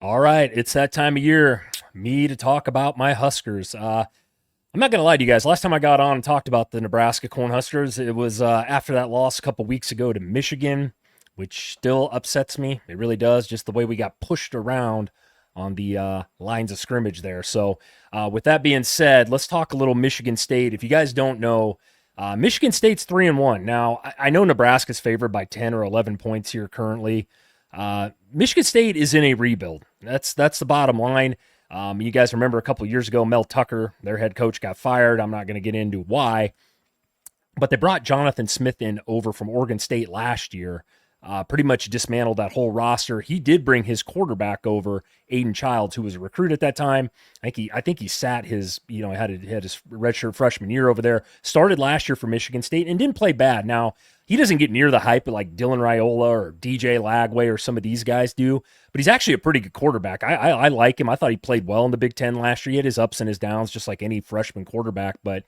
All right, it's that time of year. Me to talk about my Huskers. I'm not going to lie to you guys. Last time I got on and talked about the Nebraska Cornhuskers, it was after that loss a couple weeks ago to Michigan, which still upsets me. It really does, just the way we got pushed around on the lines of scrimmage there. So, with that being said, let's talk a little Michigan State. If you guys don't know, Michigan State's 3-1. Now, I know Nebraska's favored by 10 or 11 points here currently. Michigan State is in a rebuild. That's the bottom line. You guys remember a couple of years ago, Mel Tucker, their head coach, got fired. I'm not going to get into why, but they brought Jonathan Smith in over from Oregon State last year. Pretty much dismantled that whole roster. He did bring his quarterback over, Aiden Childs, who was a recruit at that time. I think he sat his, had his redshirt freshman year over there. Started last year for Michigan State and didn't play bad. Now, he doesn't get near the hype like Dylan Raiola or DJ Lagway or some of these guys do, but he's actually a pretty good quarterback. I like him. I thought he played well in the Big Ten last year. He had his ups and his downs, just like any freshman quarterback, but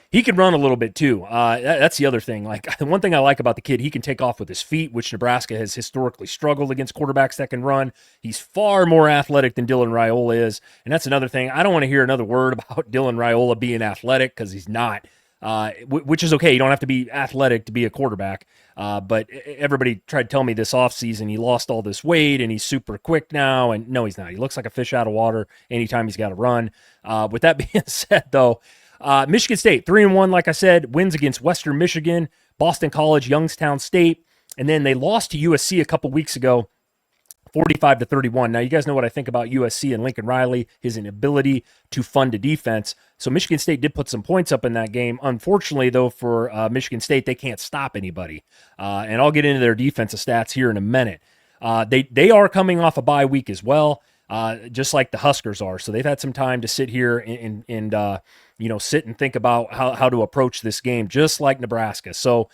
he can run a little bit too. That's the other thing. Like, one thing I like about the kid, he can take off with his feet, which Nebraska has historically struggled against quarterbacks that can run. He's far more athletic than Dylan Raiola is, and that's another thing. I don't want to hear another word about Dylan Raiola being athletic, because he's not. Which is okay. You don't have to be athletic to be a quarterback. But everybody tried to tell me this offseason he lost all this weight and he's super quick now. And no, he's not. He looks like a fish out of water anytime he's got to run. With that being said, though, Michigan State, 3-1, like I said, wins against Western Michigan, Boston College, Youngstown State, and then they lost to USC a couple weeks ago, 45-31. Now, you guys know what I think about USC and Lincoln Riley, his inability to fund a defense. So Michigan State did put some points up in that game. Unfortunately, though, for Michigan State, they can't stop anybody. And I'll get into their defensive stats here in a minute. They are coming off a bye week as well, just like the Huskers are. So they've had some time to sit here and sit and think about how to approach this game, just like Nebraska. So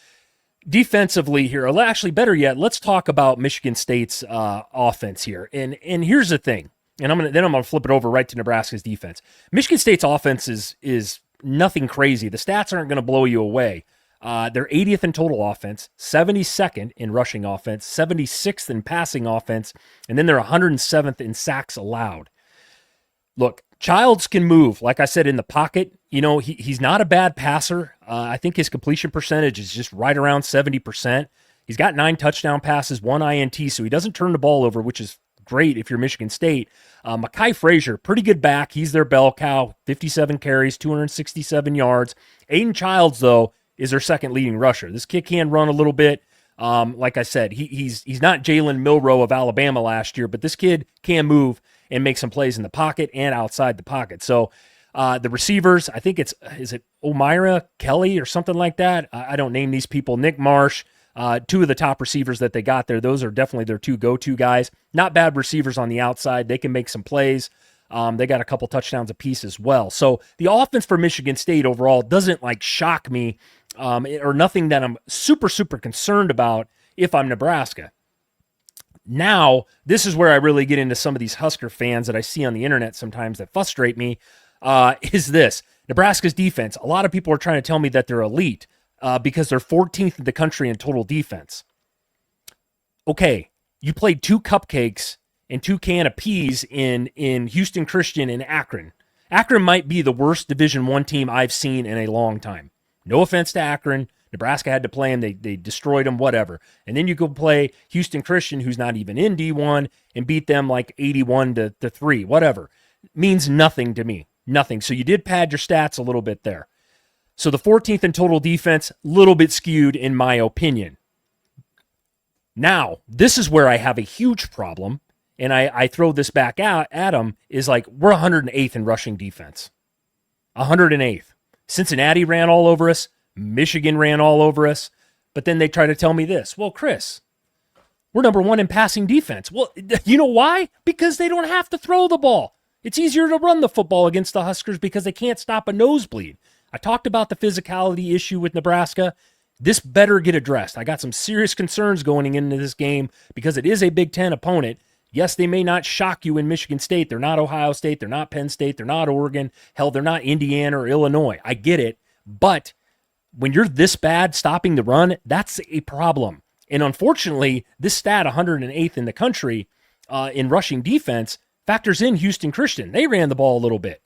defensively here, or actually better yet, let's talk about Michigan State's offense here. And here's the thing, and I'm gonna flip it over right to Nebraska's defense. Michigan State's offense is nothing crazy. The stats aren't going to blow you away. They're 80th in total offense, 72nd in rushing offense, 76th in passing offense, and then they're 107th in sacks allowed. Look, Childs can move, like I said, in the pocket. He's not a bad passer. I think his completion percentage is just right around 70%. He's got 9 touchdown passes, 1 INT, so he doesn't turn the ball over, which is great if you're Michigan State. Mekhi Frazier, pretty good back. He's their bell cow, 57 carries, 267 yards. Aiden Childs, though, is their second leading rusher. This kid can run a little bit. Like I said, he's not Jalen Milroe of Alabama last year, but this kid can move and make some plays in the pocket and outside the pocket. So the receivers, I think is it O'Mara Kelly or something like that? I don't name these people. Nick Marsh, 2 of the top receivers that they got there. Those are definitely their 2 go-to guys. Not bad receivers on the outside. They can make some plays. They got a couple touchdowns apiece as well. So the offense for Michigan State overall doesn't shock me or nothing that I'm super, super concerned about if I'm Nebraska. Now, this is where I really get into some of these Husker fans that I see on the internet sometimes that frustrate me, is this. Nebraska's defense. A lot of people are trying to tell me that they're elite because they're 14th in the country in total defense. Okay, you played 2 cupcakes and 2 can of peas in Houston Christian and Akron. Akron might be the worst Division I team I've seen in a long time. No offense to Akron. Nebraska had to play them. They destroyed them, whatever. And then you go play Houston Christian, who's not even in D1, and beat them 81-3, whatever. Means nothing to me. Nothing. So you did pad your stats a little bit there. So the 14th in total defense, a little bit skewed in my opinion. Now, this is where I have a huge problem, and I throw this back out at them, is we're 108th in rushing defense. 108th. Cincinnati ran all over us. Michigan ran all over us, but then they try to tell me this. Well, Chris, we're number 1 in passing defense. Well, you know why? Because they don't have to throw the ball. It's easier to run the football against the Huskers because they can't stop a nosebleed. I talked about the physicality issue with Nebraska. This better get addressed. I got some serious concerns going into this game because it is a Big Ten opponent. Yes, they may not shock you in Michigan State. They're not Ohio State. They're not Penn State. They're not Oregon. Hell, they're not Indiana or Illinois. I get it, but when you're this bad stopping the run, that's a problem. And unfortunately, this stat, 108th in the country, in rushing defense factors in Houston Christian. They ran the ball a little bit.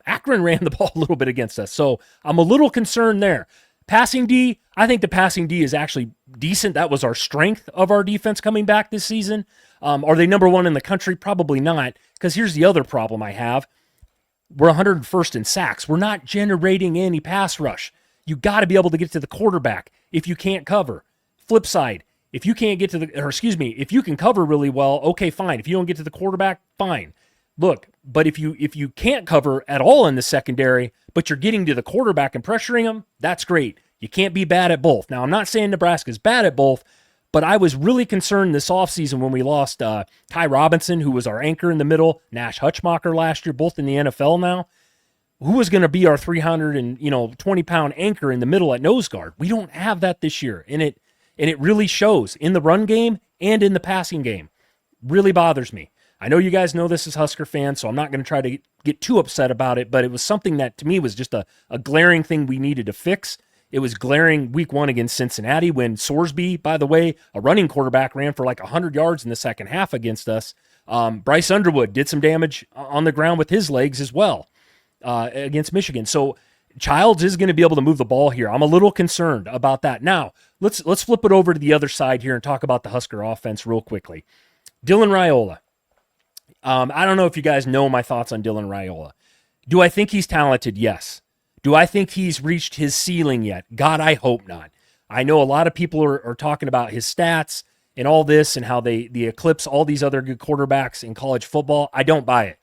Akron ran the ball a little bit against us. So I'm a little concerned there. Passing D, I think the passing D is actually decent. That was our strength of our defense coming back this season. Are they number one in the country? Probably not, because here's the other problem I have. We're 101st in sacks. We're not generating any pass rush. You got to be able to get to the quarterback if you can't cover. Flip side, if you can't get to if you can cover really well, okay, fine. If you don't get to the quarterback, fine. Look, but if you can't cover at all in the secondary, but you're getting to the quarterback and pressuring him, that's great. You can't be bad at both. Now, I'm not saying Nebraska's bad at both, but I was really concerned this offseason when we lost Ty Robinson, who was our anchor in the middle, Nash Hutchmacher last year, both in the NFL now. Who was going to be our 320-pound anchor in the middle at nose guard? We don't have that this year, and it really shows in the run game and in the passing game. Really bothers me. I know you guys know this as Husker fans, so I'm not going to try to get too upset about it, but it was something that to me was just a glaring thing we needed to fix. It was glaring week 1 against Cincinnati when Sorsby, by the way, a running quarterback, ran for like 100 yards in the second half against us. Bryce Underwood did some damage on the ground with his legs as well against Michigan. So Childs is going to be able to move the ball here. I'm a little concerned about that. Now, let's flip it over to the other side here and talk about the Husker offense real quickly. Dylan Raiola. I don't know if you guys know my thoughts on Dylan Raiola. Do I think he's talented? Yes. Do I think he's reached his ceiling yet? God, I hope not. I know a lot of people are talking about his stats and all this and how they eclipse all these other good quarterbacks in college football. I don't buy it.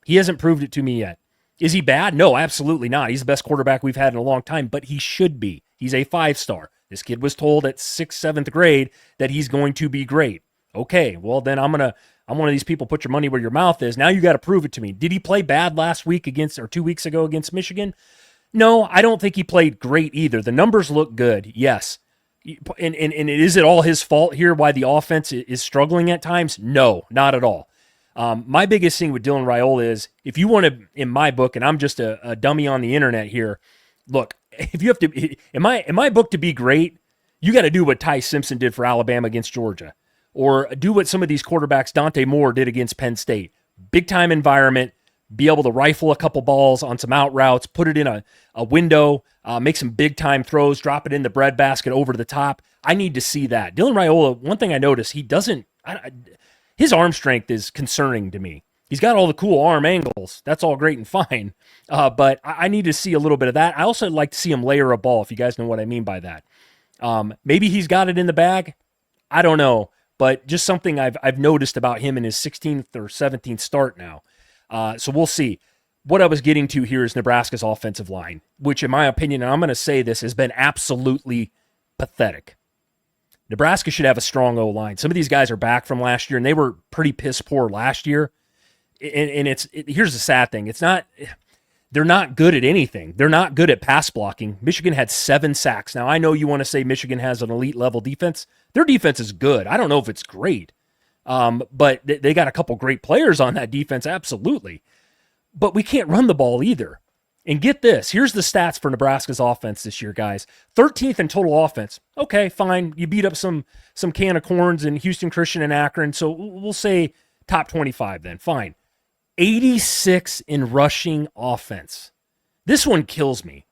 He hasn't proved it to me yet. Is he bad? No, absolutely not. He's the best quarterback we've had in a long time, but he should be. He's a 5-star. This kid was told at 6th, 7th grade that he's going to be great. Okay, well then I'm one of these people, put your money where your mouth is. Now you got to prove it to me. Did he play bad last week 2 weeks ago against Michigan? No, I don't think he played great either. The numbers look good, yes. And is it all his fault here why the offense is struggling at times? No, not at all. My biggest thing with Dylan Raiola is, if you want to, in my book, and I'm just a dummy on the internet here, look, if you have to, in my book, to be great, you got to do what Ty Simpson did for Alabama against Georgia. Or do what some of these quarterbacks, Dante Moore, did against Penn State. Big-time environment, be able to rifle a couple balls on some out routes, put it in a window, make some big-time throws, drop it in the breadbasket over to the top. I need to see that. Dylan Raiola, one thing I noticed, his arm strength is concerning to me. He's got all the cool arm angles. That's all great and fine. But I need to see a little bit of that. I also like to see him layer a ball, if you guys know what I mean by that. Maybe he's got it in the bag. I don't know. But just something I've noticed about him in his 16th or 17th start now. So we'll see. What I was getting to here is Nebraska's offensive line, which in my opinion, and I'm going to say this, has been absolutely pathetic. Nebraska should have a strong O-line. Some of these guys are back from last year, and they were pretty piss poor last year. And here's the sad thing. They're not good at anything. They're not good at pass blocking. Michigan had 7 sacks. Now, I know you want to say Michigan has an elite level defense. Their defense is good. I don't know if it's great. But they got a couple great players on that defense, absolutely. But we can't run the ball either. And get this, here's the stats for Nebraska's offense this year, guys. 13th in total offense. Okay, fine. You beat up some can of corns in Houston Christian and Akron, so we'll say top 25 then. Fine. 86 in rushing offense. This one kills me.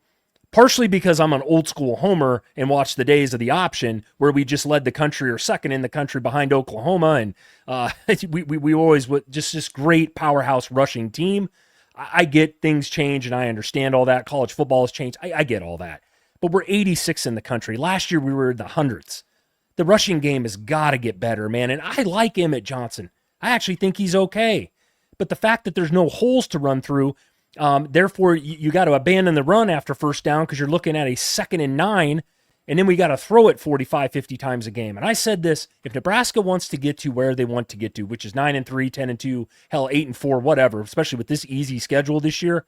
Partially because I'm an old school homer and watched the days of the option where we just led the country or second in the country behind Oklahoma, and we always were just this great powerhouse rushing team. I get things change and I understand all that. College football has changed. I get all that. But we're 86 in the country. Last year we were in the hundreds. The rushing game has got to get better, man. And I like Emmett Johnson. I actually think he's okay. But the fact that there's no holes to run through, therefore you got to abandon the run after first down because you're looking at a 2nd and 9, and then we got to throw it 45, 50 times a game. And I said this, if Nebraska wants to get to where they want to get to, which is 9-3, 10-2, hell, 8-4, whatever, especially with this easy schedule this year,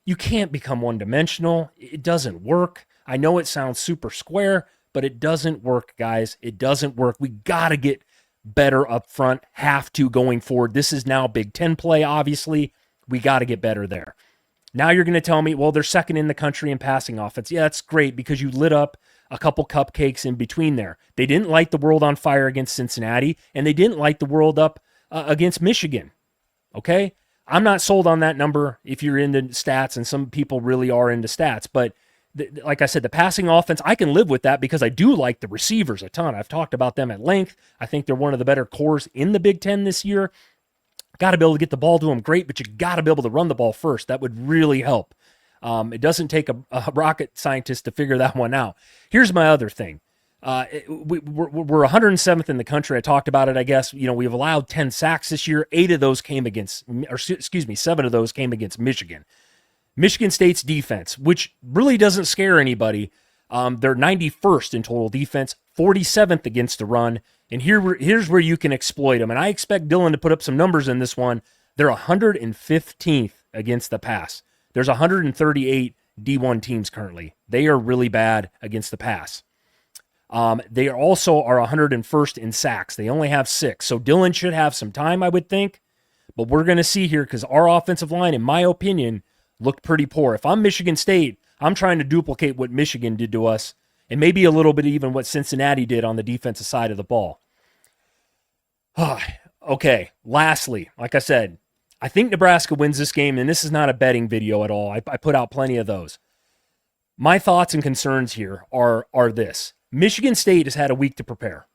you can't become one-dimensional. It doesn't work. I know it sounds super square, but it doesn't work, guys. It doesn't work. We got to get better up front, have to going forward. This is now Big Ten play, obviously. We got to get better there. Now you're going to tell me, well, they're second in the country in passing offense. Yeah, that's great because you lit up a couple cupcakes in between there. They didn't light the world on fire against Cincinnati, and they didn't light the world up against Michigan. Okay? I'm not sold on that number if you're into stats, and some people really are into stats. But like I said, the passing offense, I can live with that because I do like the receivers a ton. I've talked about them at length. I think they're one of the better cores in the Big Ten this year. Got to be able to get the ball to them, great, but you got to be able to run the ball first. That would really help. It doesn't take a rocket scientist to figure that one out. Here's my other thing. We're 107th in the country. I talked about it, I guess. We've allowed 10 sacks this year. 7 of those came against Michigan. Michigan State's defense, which really doesn't scare anybody. They're 91st in total defense, 47th against the run. And here's where you can exploit them. And I expect Dylan to put up some numbers in this one. They're 115th against the pass. There's 138 D1 teams currently. They are really bad against the pass. They also are 101st in sacks. They only have 6. So Dylan should have some time, I would think. But we're going to see here because our offensive line, in my opinion, looked pretty poor. If I'm Michigan State, I'm trying to duplicate what Michigan did to us and maybe a little bit even what Cincinnati did on the defensive side of the ball. Okay, lastly, like I said, I think Nebraska wins this game, and this is not a betting video at all. I put out plenty of those. My thoughts and concerns here are this. Michigan State has had a week to prepare.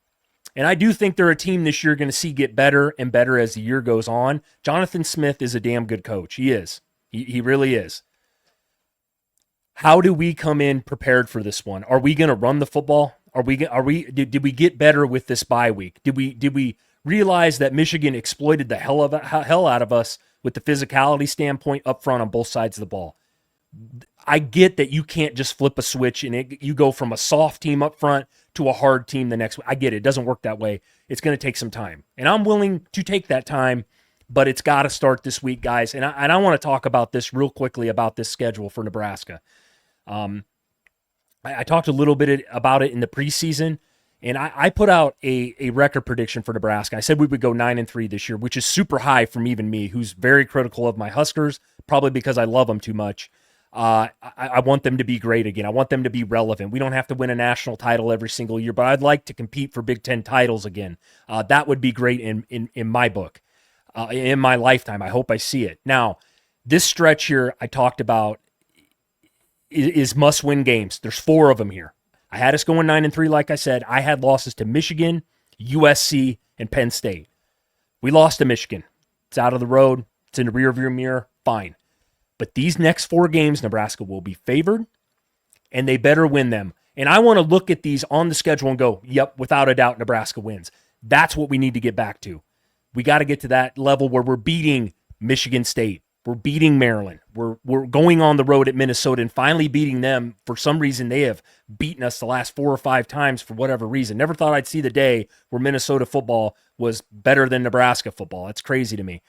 And I do think they're a team this year going to see get better and better as the year goes on. Jonathan Smith is a damn good coach. He is. He really is. How do we come in prepared for this one? Are we going to run the football? Did we get better with this bye week? Did we realize that Michigan exploited the hell out of us with the physicality standpoint up front on both sides of the ball? I get that you can't just flip a switch and you go from a soft team up front to a hard team the next week. I get it. It doesn't work that way. It's going to take some time. And I'm willing to take that time, but it's got to start this week, guys. And I want to talk about this real quickly about this schedule for Nebraska. I talked a little bit about it in the preseason, and I put out a record prediction for Nebraska. I said we would go 9-3 this year, which is super high from even me, who's very critical of my Huskers, probably because I love them too much. I want them to be great again. I want them to be relevant. We don't have to win a national title every single year, but I'd like to compete for Big Ten titles again. That would be great in my book, in my lifetime. I hope I see it. Now, this stretch here I talked about is must-win games. There's 4 of them here. I had us going 9-3, like I said. I had losses to Michigan, USC, and Penn State. We lost to Michigan. It's out of the road. It's in the rearview mirror. Fine. But these next 4 games, Nebraska will be favored, and they better win them. And I want to look at these on the schedule and go, yep, without a doubt, Nebraska wins. That's what we need to get back to. We got to get to that level where we're beating Michigan State. We're beating Maryland. We're going on the road at Minnesota and finally beating them. For some reason, they have beaten us the last 4 or 5 times for whatever reason. Never thought I'd see the day where Minnesota football was better than Nebraska football. That's crazy to me.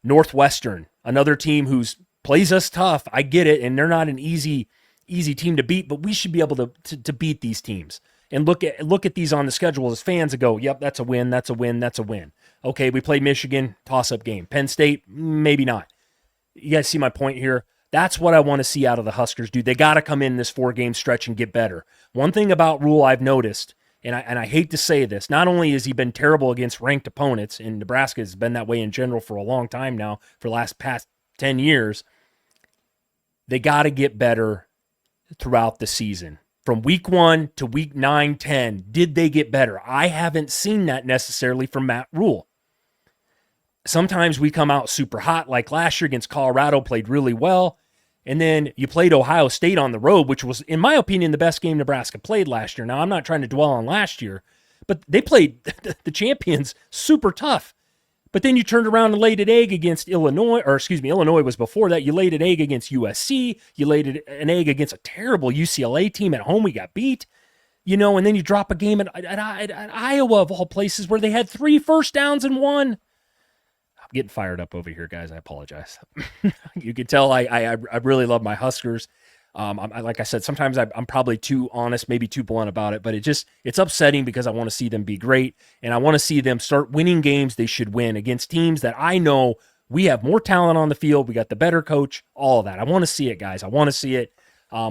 Northwestern, another team who's plays us tough. I get it, and they're not an easy team to beat, but we should be able to beat these teams. And look at these on the schedule as fans and go, yep, that's a win, that's a win, that's a win. Okay, we played Michigan, toss-up game. Penn State, maybe not. You guys see my point here? That's what I want to see out of the Huskers, dude. They got to come in this 4-game stretch and get better. One thing about Rule I've noticed, and I hate to say this, not only has he been terrible against ranked opponents, and Nebraska has been that way in general for a long time now, for the past 10 years, they got to get better throughout the season. From week 1 to week 9, 10, did they get better? I haven't seen that necessarily from Matt Rule. Sometimes we come out super hot, like last year against Colorado, played really well. And then you played Ohio State on the road, which was, in my opinion, the best game Nebraska played last year. Now, I'm not trying to dwell on last year, but they played the champions super tough. But then you turned around and laid an egg against Illinois, Illinois was before that. You laid an egg against USC. You laid an egg against a terrible UCLA team at home. We got beat. And then you drop a game at Iowa, of all places, where they had 3 first downs and 1. I'm getting fired up over here, guys. I apologize. You can tell I really love my Huskers. Like I said, sometimes I'm probably too honest, maybe too blunt about it, but it's upsetting because I want to see them be great, and I want to see them start winning games they should win against teams that I know we have more talent on the field. We got the better coach, all of that. I want to see it, guys. I want to see it.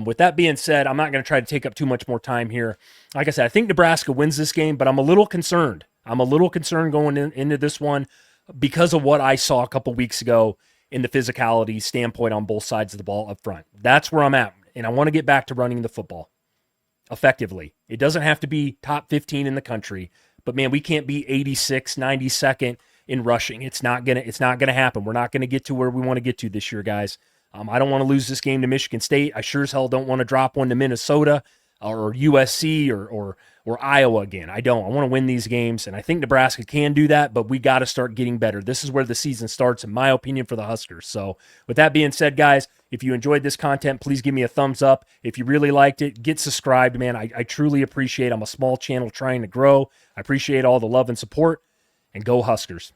With that being said, I'm not going to try to take up too much more time here. Like I said, I think Nebraska wins this game, but I'm a little concerned. I'm a little concerned going into this one because of what I saw a couple weeks ago in the physicality standpoint on both sides of the ball up front. That's where I'm at, and I want to get back to running the football effectively. It doesn't have to be top 15 in the country, but man, we can't be 86, 92nd in rushing. It's not gonna happen. We're not gonna get to where we want to get to this year, guys. I don't want to lose this game to Michigan State. I sure as hell don't want to drop one to Minnesota or USC or Iowa again. I don't. I want to win these games, and I think Nebraska can do that, but we got to start getting better. This is where the season starts, in my opinion, for the Huskers. So with that being said, guys, if you enjoyed this content, please give me a thumbs up. If you really liked it, get subscribed, man. I truly appreciate it. I'm a small channel trying to grow. I appreciate all the love and support, and go Huskers.